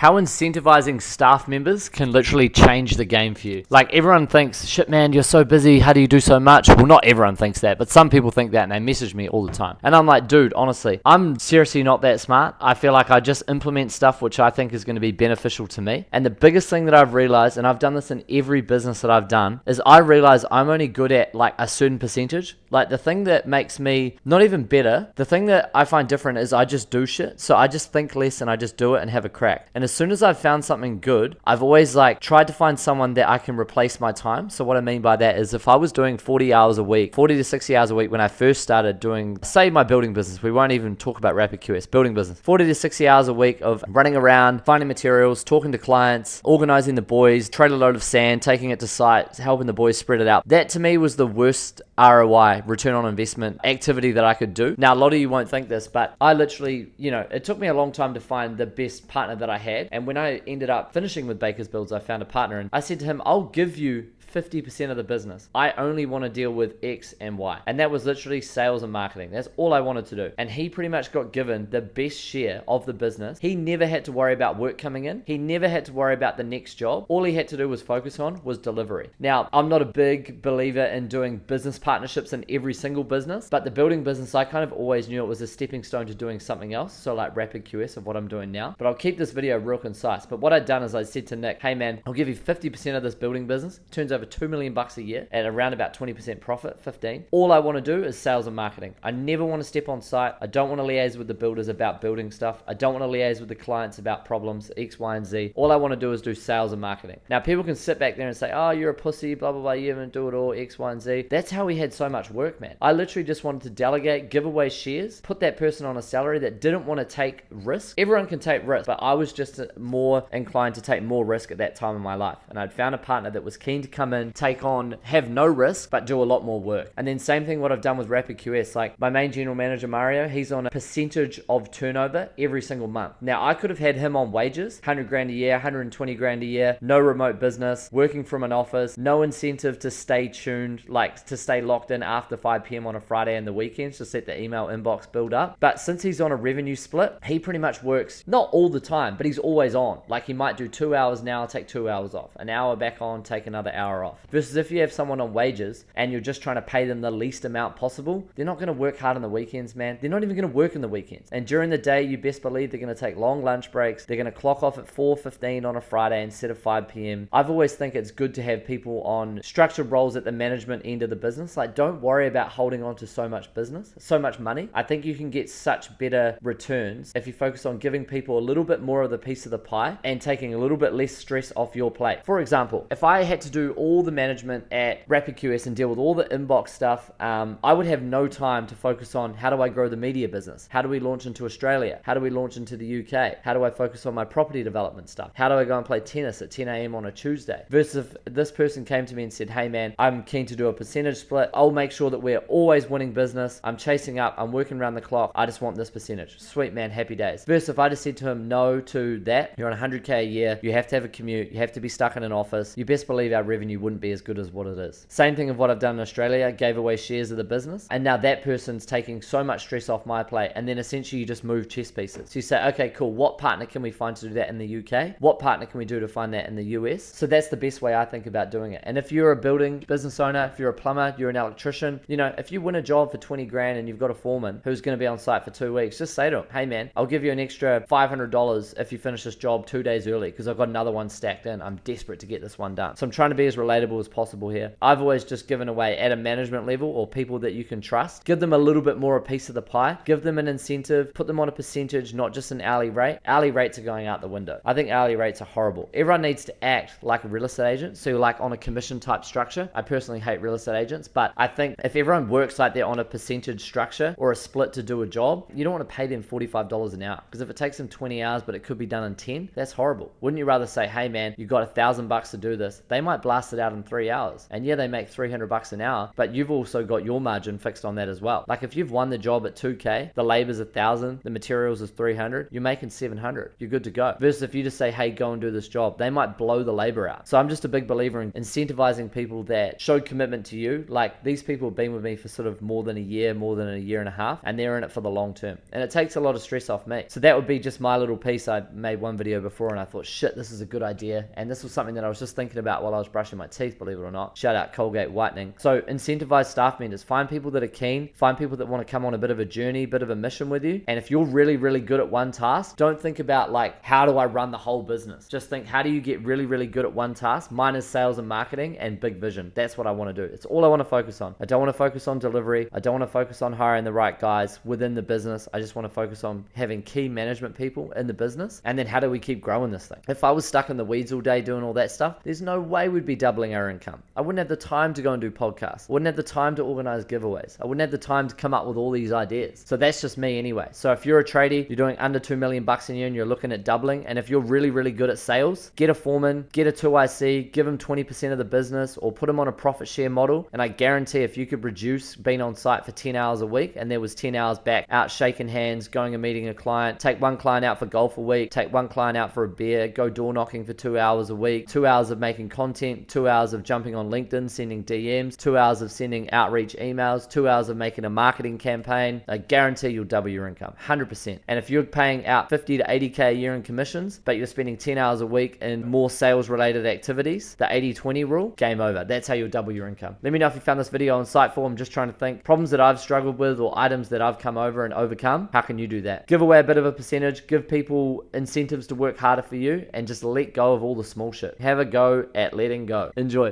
how incentivizing staff members can literally change the game for you. Like, everyone thinks, shit man, you're so busy, how do you do so much? Well, not everyone thinks that, but some people think that, and they message me all the time. And I'm like, dude, honestly, I'm seriously not that smart. I feel like I just implement stuff which I think is going to be beneficial to me. And the biggest thing that I've realized, and I've done this in every business that I've done, is I realize I'm only good at like a certain percentage. Like, the thing that makes me not even better, the thing that I find different is I just do shit. So I just think less and I just do it and have a crack. And as soon as I've found something good, I've always like tried to find someone that I can replace my time. So what I mean by that is, if I was doing 40 hours a week, 40 to 60 hours a week when I first started doing, say, my building business, we won't even talk about Rapid QS, building business, 40 to 60 hours a week of running around, finding materials, talking to clients, organizing the boys, trade a load of sand, taking it to site, helping the boys spread it out. That to me was the worst ROI, return on investment activity that I could do. Now, a lot of you won't think this, but I literally, it took me a long time to find the best partner that I had. And when I ended up finishing with Baker's Builds, I found a partner and I said to him, I'll give you 50% of the business. I only want to deal with X and Y. And that was literally sales and marketing. That's all I wanted to do. And he pretty much got given the best share of the business. He never had to worry about work coming in. He never had to worry about the next job. All he had to do was focus on was delivery. Now, I'm not a big believer in doing business partnerships in every single business, but the building business, I kind of always knew it was a stepping stone to doing something else. So like Rapid QS of what I'm doing now. But I'll keep this video real concise. But what I'd done is I said to Nick, hey man, I'll give you 50% of this building business. Turns over $2 million a year at around about 20% profit, 15. All I want to do is sales and marketing. I never want to step on site. I don't want to liaise with the builders about building stuff. I don't want to liaise with the clients about problems, X, Y, and Z. All I want to do is do sales and marketing. Now, people can sit back there and say, oh, you're a pussy, blah, blah, blah, you haven't do it all, X, Y, and Z. That's how we had so much work, man. I literally just wanted to delegate, give away shares, put that person on a salary that didn't want to take risk. Everyone can take risk, but I was just more inclined to take more risk at that time in my life. And I'd found a partner that was keen to come in, take on, have no risk, but do a lot more work. And then same thing what I've done with Rapid QS. Like my main general manager, Mario, he's on a percentage of turnover every single month. Now I could have had him on wages, 100 grand a year, 120 grand a year, no remote business, working from an office, no incentive to stay tuned, like to stay locked in after 5 p.m. on a Friday and the weekends to set the email inbox build up. But since he's on a revenue split, he pretty much works, not all the time, but he's always on. Like he might do 2 hours now, take 2 hours off, an hour back on, take another hour off. Versus if you have someone on wages and you're just trying to pay them the least amount possible, they're not going to work hard on the weekends, man. They're not even going to work in the weekends. And during the day, you best believe they're going to take long lunch breaks. They're going to clock off at 4:15 on a Friday instead of 5 p.m. I've always think it's good to have people on structured roles at the management end of the business. Like, don't worry about holding on to so much business, so much money. I think you can get such better returns if you focus on giving people a little bit more of the piece of the pie and taking a little bit less stress off your plate. For example, if I had to do all the management at Rapid QS and deal with all the inbox stuff, I would have no time to focus on how do I grow the media business? How do we launch into Australia? How do we launch into the UK? How do I focus on my property development stuff? How do I go and play tennis at 10 a.m. on a Tuesday? Versus if this person came to me and said, hey man, I'm keen to do a percentage split. I'll make sure that we're always winning business. I'm chasing up. I'm working around the clock. I just want this percentage. Sweet man, happy days. Versus if I just said to him no to that, you're on 100K a year. You have to have a commute. You have to be stuck in an office. You best believe our revenue wouldn't be as good as what it is. Same thing of what I've done in Australia, gave away shares of the business. And now that person's taking so much stress off my plate. And then essentially you just move chess pieces. So you say, okay, cool. What partner can we find to do that in the UK? What partner can we do to find that in the US? So that's the best way I think about doing it. And if you're a building business owner, if you're a plumber, you're an electrician, if you win a job for 20 grand and you've got a foreman who's going to be on site for 2 weeks, just say to him, hey man, I'll give you an extra $500 if you finish this job 2 days early because I've got another one stacked in. I'm desperate to get this one done. So I'm trying to be as relatable as possible here. I've always just given away at a management level or people that you can trust. Give them a little bit more a piece of the pie. Give them an incentive. Put them on a percentage, not just an hourly rate. Hourly rates are going out the window. I think hourly rates are horrible. Everyone needs to act like a real estate agent. So like on a commission type structure. I personally hate real estate agents, but I think if everyone works like they're on a percentage structure or a split to do a job, you don't want to pay them $45 an hour. Because if it takes them 20 hours, but it could be done in 10, that's horrible. Wouldn't you rather say, hey man, you got $1,000 to do this? They might blast bust it out in 3 hours. And yeah, they make $300 an hour, but you've also got your margin fixed on that as well. Like if you've won the job at 2K, the labor's 1,000, the materials is 300, you're making 700. You're good to go. Versus if you just say, hey, go and do this job, they might blow the labor out. So I'm just a big believer in incentivizing people that show commitment to you. Like these people have been with me for sort of more than a year and a half, and they're in it for the long term. And it takes a lot of stress off me. So that would be just my little piece. I made one video before and I thought, shit, this is a good idea. And this was something that I was just thinking about while I was brushing my teeth, believe it or not. Shout out Colgate Whitening. So incentivize staff members. Find people that are keen. Find people that want to come on a bit of a journey, bit of a mission with you. And if you're really, really good at one task, don't think about like, how do I run the whole business? Just think, how do you get really, really good at one task? Mine is sales and marketing and big vision. That's what I want to do. It's all I want to focus on. I don't want to focus on delivery. I don't want to focus on hiring the right guys within the business. I just want to focus on having key management people in the business. And then how do we keep growing this thing? If I was stuck in the weeds all day doing all that stuff, there's no way we'd be doubling our income. I wouldn't have the time to go and do podcasts. I wouldn't have the time to organize giveaways. I wouldn't have the time to come up with all these ideas. So that's just me anyway. So if you're a tradie, you're doing under $2 million a year and you're looking at doubling, and if you're really, really good at sales, get a foreman, get a 2IC, give them 20% of the business or put them on a profit share model. And I guarantee if you could reduce being on site for 10 hours a week and there was 10 hours back out shaking hands, going and meeting a client, take one client out for golf a week, take one client out for a beer, go door knocking for 2 hours a week, 2 hours of making content, 2 hours of jumping on LinkedIn, sending DMs, 2 hours of sending outreach emails, 2 hours of making a marketing campaign. I guarantee you'll double your income, 100%. And if you're paying out 50 to 80K a year in commissions, but you're spending 10 hours a week in more sales related activities, the 80-20 rule, game over. That's how you'll double your income. Let me know if you found this video insightful. I'm just trying to think problems that I've struggled with or items that I've come over and overcome. How can you do that? Give away a bit of a percentage, give people incentives to work harder for you, and just let go of all the small shit. Have a go at letting go. Enjoy.